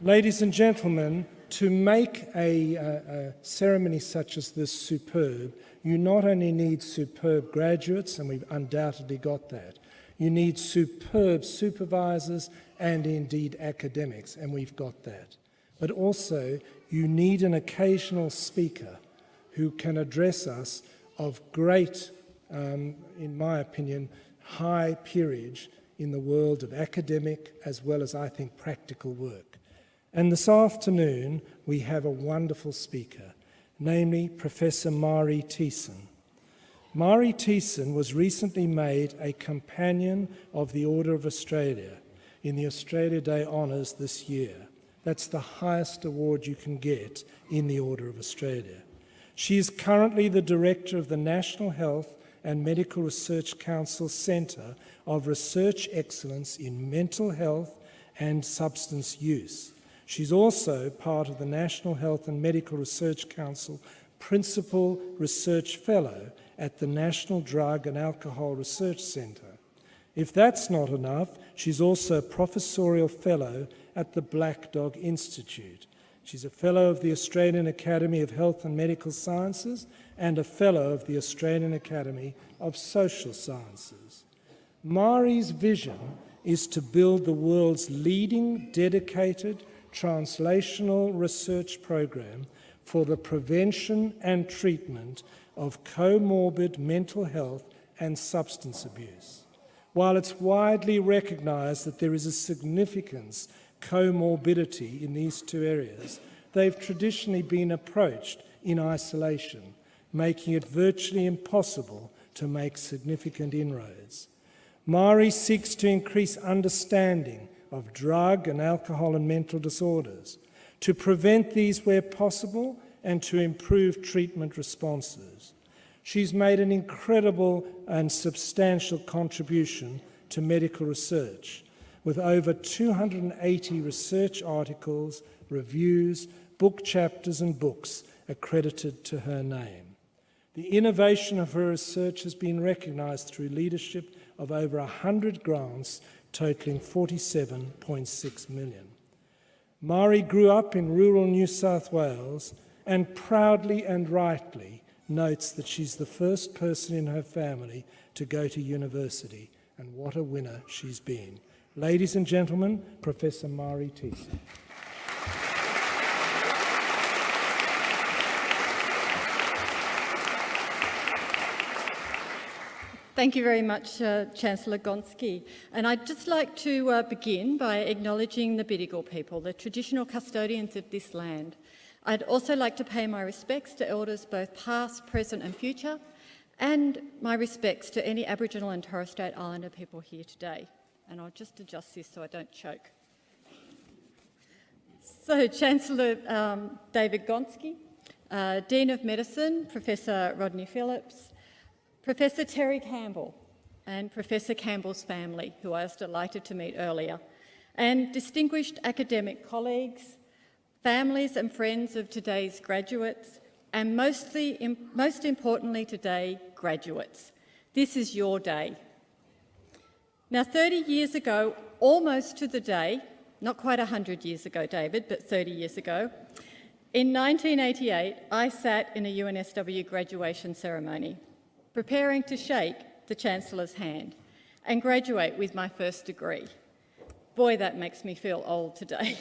Ladies and gentlemen, to make a ceremony such as this superb, you not only need superb graduates, and we've undoubtedly got that, you need superb supervisors and indeed academics, and we've got that. But also, you need an occasional speaker who can address us of great, in my opinion, high peerage in the world of academic as well as, I think, practical work. And this afternoon, we have a wonderful speaker, namely Professor Maree Teesson. Maree Teesson was recently made a Companion of the Order of Australia in the Australia Day Honours this year. That's the highest award you can get in the Order of Australia. She is currently the Director of the National Health and Medical Research Council Centre of Research Excellence in Mental Health and Substance Use. She's also part of the National Health and Medical Research Council Principal Research Fellow at the National Drug and Alcohol Research Centre. If that's not enough, she's also a Professorial Fellow at the Black Dog Institute. She's a Fellow of the Australian Academy of Health and Medical Sciences and a Fellow of the Australian Academy of Social Sciences. Maree's vision is to build the world's leading dedicated translational research program for the prevention and treatment of comorbid mental health and substance abuse. While it's widely recognised that there is a significant comorbidity in these two areas, they've traditionally been approached in isolation, making it virtually impossible to make significant inroads. Maree seeks to increase understanding of drug and alcohol and mental disorders, to prevent these where possible and to improve treatment responses. She's made an incredible and substantial contribution to medical research, with over 280 research articles, reviews, book chapters and books accredited to her name. The innovation of her research has been recognised through leadership of over 100 grants totalling $47.6 million. Maree grew up in rural New South Wales and proudly and rightly notes that she's the first person in her family to go to university, and what a winner she's been. Ladies and gentlemen, Professor Maree Teesson. Thank you very much, Chancellor Gonski. And I'd just like to begin by acknowledging the Bidjigal people, the traditional custodians of this land. I'd also like to pay my respects to elders both past, present and future, and my respects to any Aboriginal and Torres Strait Islander people here today. And I'll just adjust this so I don't choke. So, Chancellor David Gonski, Dean of Medicine, Professor Rodney Phillips, Professor Terry Campbell and Professor Campbell's family, who I was delighted to meet earlier, and distinguished academic colleagues, families and friends of today's graduates, and most importantly today, graduates. This is your day. Now, 30 years ago, almost to the day, not quite 100 years ago, David, but 30 years ago, in 1988, I sat in a UNSW graduation ceremony, preparing to shake the Chancellor's hand and graduate with my first degree. Boy, that makes me feel old today.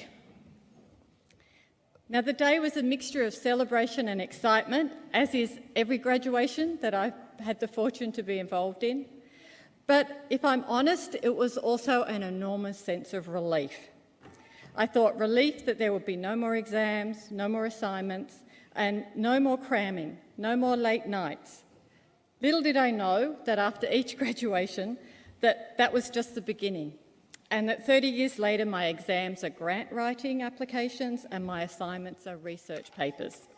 Now, the day was a mixture of celebration and excitement, as is every graduation that I've had the fortune to be involved in. But if I'm honest, it was also an enormous sense of relief. I thought relief that there would be no more exams, no more assignments, and no more cramming, no more late nights. Little did I know that after each graduation that was just the beginning, and that 30 years later my exams are grant writing applications and my assignments are research papers.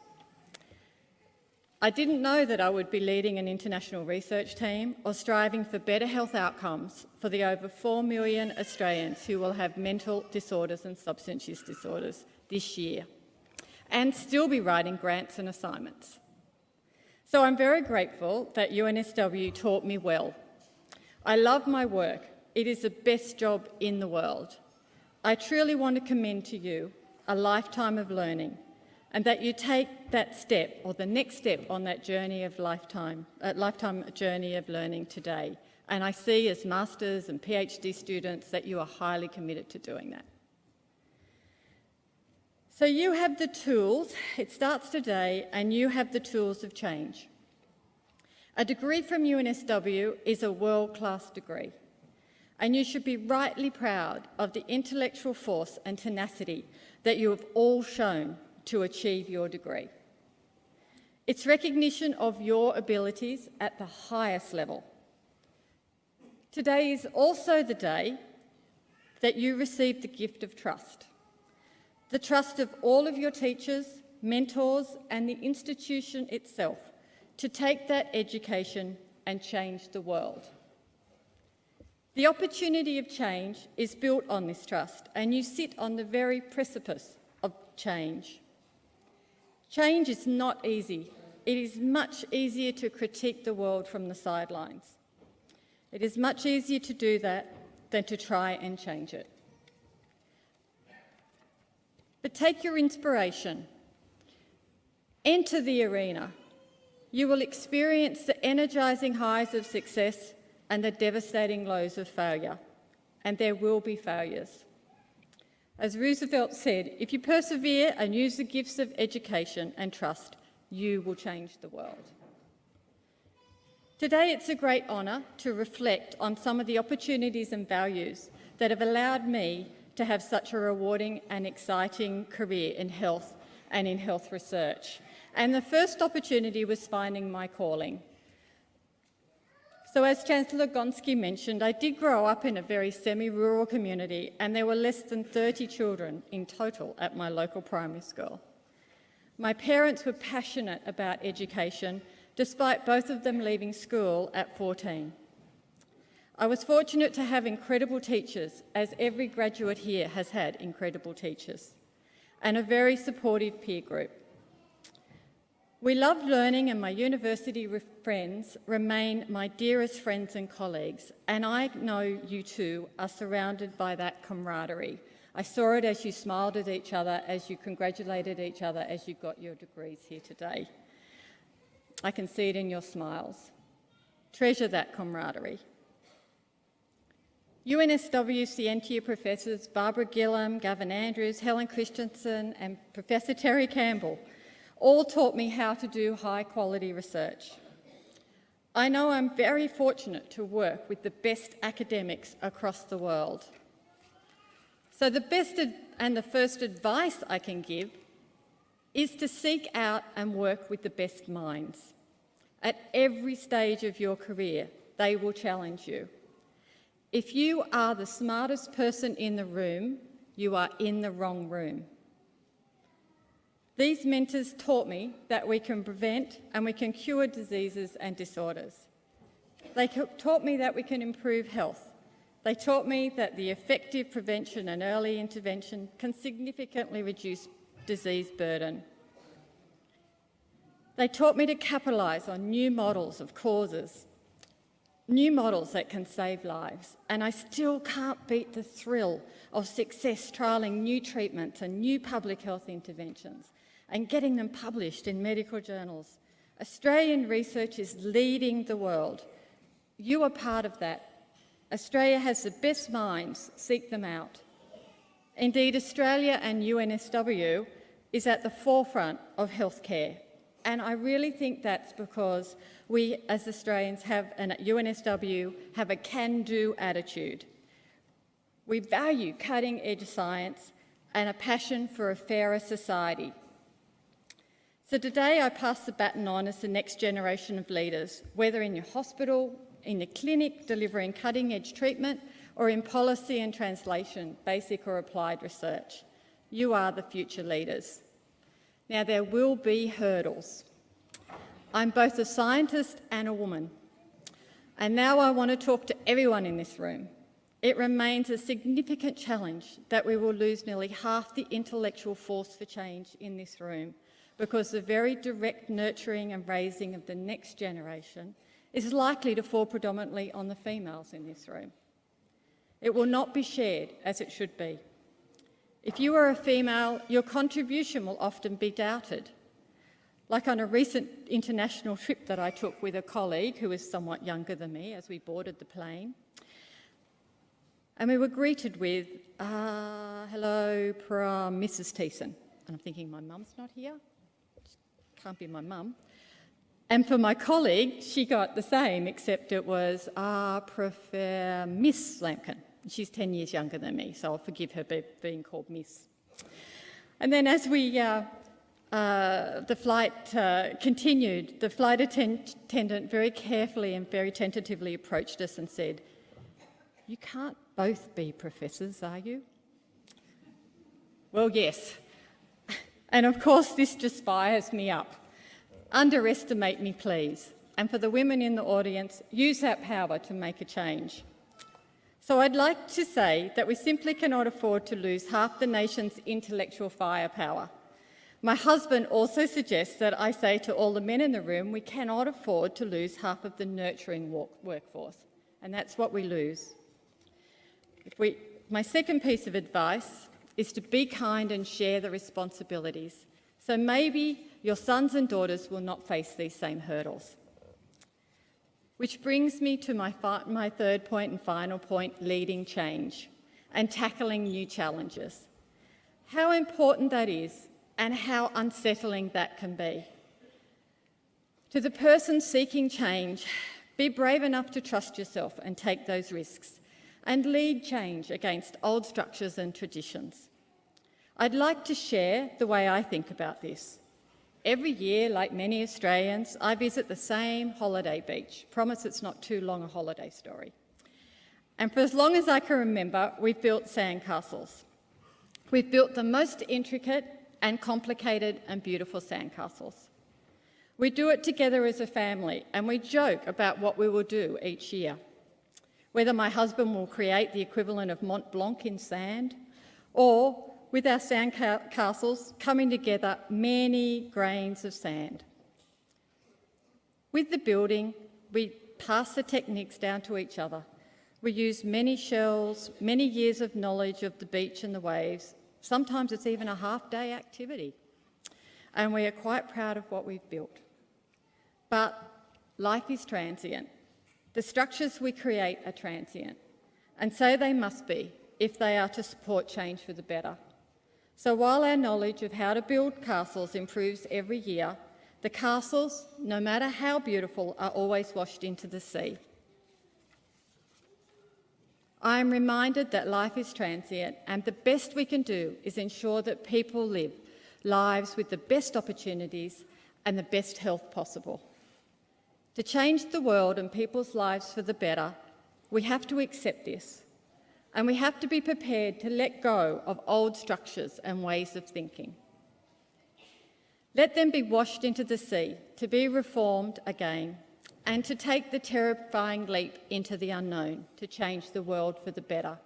I didn't know that I would be leading an international research team or striving for better health outcomes for the over 4 million Australians who will have mental disorders and substance use disorders this year, and still be writing grants and assignments. So I'm very grateful that UNSW taught me well. I love my work. It is the best job in the world. I truly want to commend to you a lifetime of learning, and that you take that step or the next step on that journey of lifetime journey of learning today. And I see as masters and PhD students that you are highly committed to doing that. So you have the tools, it starts today, and you have the tools of change. A degree from UNSW is a world-class degree, and you should be rightly proud of the intellectual force and tenacity that you have all shown to achieve your degree. It's recognition of your abilities at the highest level. Today is also the day that you receive the gift of trust. The trust of all of your teachers, mentors, and the institution itself to take that education and change the world. The opportunity of change is built on this trust, and you sit on the very precipice of change. Change is not easy. It is much easier to critique the world from the sidelines. It is much easier to do that than to try and change it. But take your inspiration. Enter the arena. You will experience the energising highs of success and the devastating lows of failure. And there will be failures. As Roosevelt said, if you persevere and use the gifts of education and trust, you will change the world. Today it's a great honour to reflect on some of the opportunities and values that have allowed me to have such a rewarding and exciting career in health and in health research. And the first opportunity was finding my calling. So as Chancellor Gonski mentioned, I did grow up in a very semi-rural community, and there were less than 30 children in total at my local primary school. My parents were passionate about education, despite both of them leaving school at 14. I was fortunate to have incredible teachers, as every graduate here has had incredible teachers, and a very supportive peer group. We loved learning, and my university friends remain my dearest friends and colleagues, and I know you too are surrounded by that camaraderie. I saw it as you smiled at each other, as you congratulated each other as you got your degrees here today. I can see it in your smiles. Treasure that camaraderie. UNSW Scientia professors Barbara Gillam, Gavin Andrews, Helen Christensen and Professor Terry Campbell all taught me how to do high-quality research. I know I'm very fortunate to work with the best academics across the world. So the best and the first advice I can give is to seek out and work with the best minds. At every stage of your career, they will challenge you. If you are the smartest person in the room, you are in the wrong room. These mentors taught me that we can prevent and we can cure diseases and disorders. They taught me that we can improve health. They taught me that the effective prevention and early intervention can significantly reduce disease burden. They taught me to capitalise on new models of causes, new models that can save lives, and I still can't beat the thrill of success trialling new treatments and new public health interventions and getting them published in medical journals. Australian research is leading the world. You are part of that. Australia has the best minds, seek them out. Indeed, Australia and UNSW is at the forefront of healthcare. And I really think that's because we as Australians and at UNSW have a can-do attitude. We value cutting-edge science and a passion for a fairer society. So today I pass the baton on as the next generation of leaders, whether in your hospital, in the clinic delivering cutting-edge treatment, or in policy and translation, basic or applied research. You are the future leaders. Now, there will be hurdles. I'm both a scientist and a woman. And now I want to talk to everyone in this room. It remains a significant challenge that we will lose nearly half the intellectual force for change in this room, because the very direct nurturing and raising of the next generation is likely to fall predominantly on the females in this room. It will not be shared as it should be. If you are a female, your contribution will often be doubted. Like on a recent international trip that I took with a colleague who is somewhat younger than me as we boarded the plane. And we were greeted with, hello, Mrs. Teesson. And I'm thinking, my mum's not here? Can't be my mum. And for my colleague, she got the same, except it was, prefer Miss Lampkin. She's 10 years younger than me, so I'll forgive her being called Miss. And then as the flight continued, the flight attendant very carefully and very tentatively approached us and said, "You can't both be professors, are you?" Well, yes. And of course, this just fires me up. Underestimate me, please. And for the women in the audience, use that power to make a change. So I'd like to say that we simply cannot afford to lose half the nation's intellectual firepower. My husband also suggests that I say to all the men in the room, we cannot afford to lose half of the nurturing workforce, and that's what we lose. My second piece of advice is to be kind and share the responsibilities. So maybe your sons and daughters will not face these same hurdles. Which brings me to my third point and final point, leading change and tackling new challenges. How important that is and how unsettling that can be. To the person seeking change, be brave enough to trust yourself and take those risks and lead change against old structures and traditions. I'd like to share the way I think about this. Every year, like many Australians, I visit the same holiday beach. Promise it's not too long a holiday story. And for as long as I can remember, we've built sandcastles. We've built the most intricate and complicated and beautiful sandcastles. We do it together as a family, and we joke about what we will do each year. Whether my husband will create the equivalent of Mont Blanc in sand, or with our sandcastles coming together many grains of sand. With the building, we pass the techniques down to each other. We use many shells, many years of knowledge of the beach and the waves. Sometimes it's even a half-day activity. And we are quite proud of what we've built. But life is transient. The structures we create are transient. And so they must be, if they are to support change for the better. So while our knowledge of how to build castles improves every year, the castles, no matter how beautiful, are always washed into the sea. I am reminded that life is transient, and the best we can do is ensure that people live lives with the best opportunities and the best health possible. To change the world and people's lives for the better, we have to accept this. And we have to be prepared to let go of old structures and ways of thinking. Let them be washed into the sea, to be reformed again, and to take the terrifying leap into the unknown, to change the world for the better.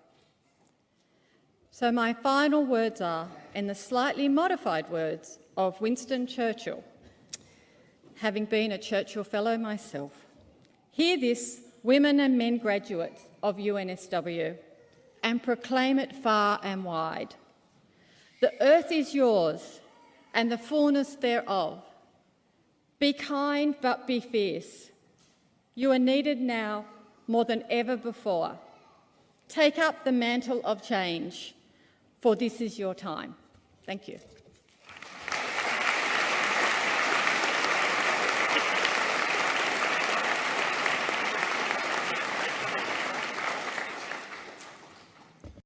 So my final words are, in the slightly modified words of Winston Churchill, having been a Churchill Fellow myself, hear this, women and men graduates of UNSW, and proclaim it far and wide. The earth is yours, and the fullness thereof. Be kind, but be fierce. You are needed now more than ever before. Take up the mantle of change, for this is your time. Thank you.